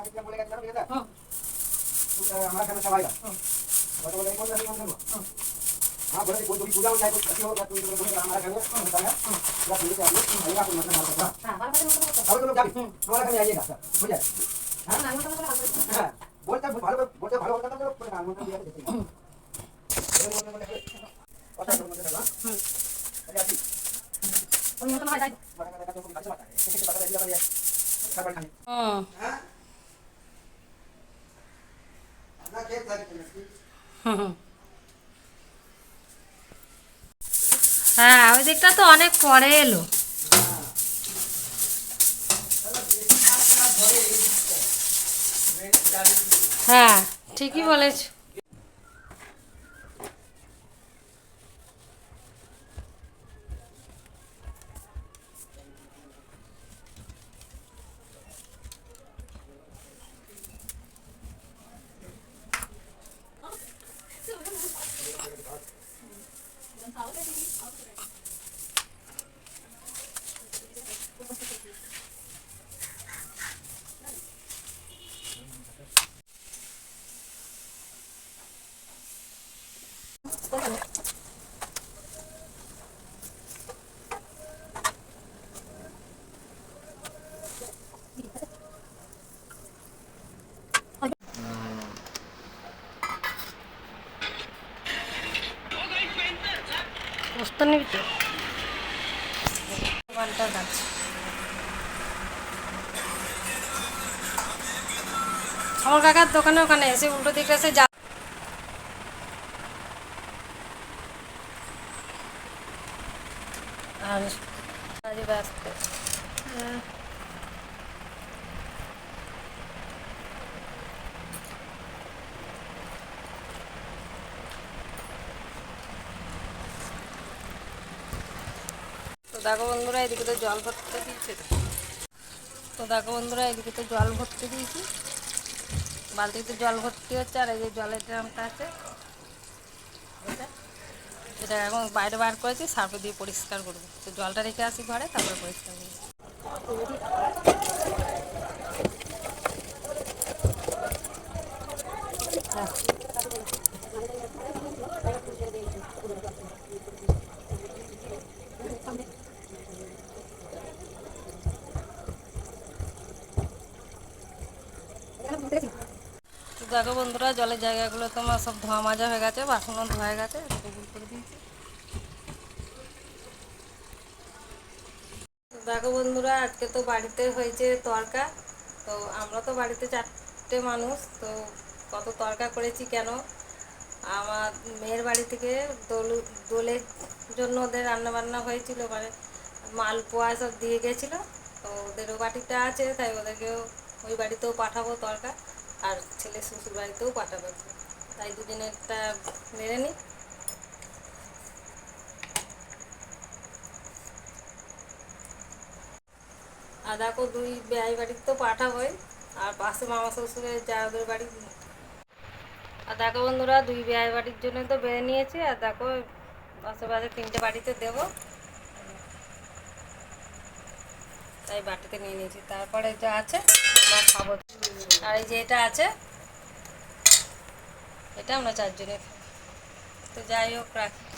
हाँ हमारा खाना सब आएगा और तो कौन सा कौन सा हां बोले कोई पूजा हो जाए कुछ अच्छी हो तो बोले हमारा खाना होता है या पुलिस आएगी आएगा आपको मतलब डाल सकता हाँ हमारा खाना अब तो लोग जाबी हमारा खाना आइएगा सर हो जाए हाँ ना मतलब बोलते भालो होता तो कोई नाम मतलब दिया देते हैं बोले पता तो मुझे लगा अरे आती और ये तो हमारा बड़ा का तो कोई अच्छा बात है किसी पता दिया पर सब खाने हाँ हां ना खेत था हाँ হ্যাঁ ওই দিকটা তো অনেক পরে এলো। হ্যাঁ ঠিকই বলেছ। বুঝতে নিবি তো ঘন্টার কাজ আমার কাকার দোকানে ওখানে এসে উল্টো দিকে এসে যা আর কাজে ব্যস্ত। হ্যাঁ তো দেখো বন্ধুরা এদিকে তো জল ভরতে দিয়েছে তো দেখো বন্ধুরা এদিকে তো জল ভরতে দিয়েছি বালতিতে জল ভর্তি হচ্ছে আর এই যে জলের ড্রামটা আছে এটা এখন বাইরে বার করেছি সার্ফ দিয়ে পরিষ্কার করবো তো জলটা রেখে আসি ঘরে তারপরে পরিষ্কার করবো। তো দেখো বন্ধুরা জলের জায়গাগুলো তোমার সব ধোয়া মাজা হয়ে গেছে বাসনও ধোয়া হয়ে গেছে টেবিল করে দিয়েছি। তো দেখো বন্ধুরা আজকে তো বাড়িতে হয়েছে তরকা তো আমরা তো বাড়িতে 4টে মানুষ তো কত তরকা করেছি কেন আমার মেয়ের বাড়ি থেকে দোলের জন্য ওদের রান্নাবান্না হয়েছিল মানে মালপোয়া সব দিয়ে গেছিলো তো ওদেরও বাড়িটা আছে তাই ওদেরকেও ওই বাড়িতেও পাঠাবো তরকা আর ছেলে শ্বশুর বাড়িতেও পাঠাবো তাই দুদিনেরটা মেরে নিই। আর দেখো 2 বেয়াই বাড়িতে তো পাঠাবোই আর পাশে মামা শ্বশুরের যা ওদের বাড়ি আর দেখো বন্ধুরা 2 বেয়াই বাড়ির জন্য তো বেড়ে নিয়েছি আর দেখো আশেপাশে 3টে বাড়িতে দেবো তাই বাটিতে নিয়ে নিয়েছি তারপরে যা আছে আমরা খাবো আর এই যে এটা আছে এটা আমরা 4 জনে তো যাই হোক রাখি।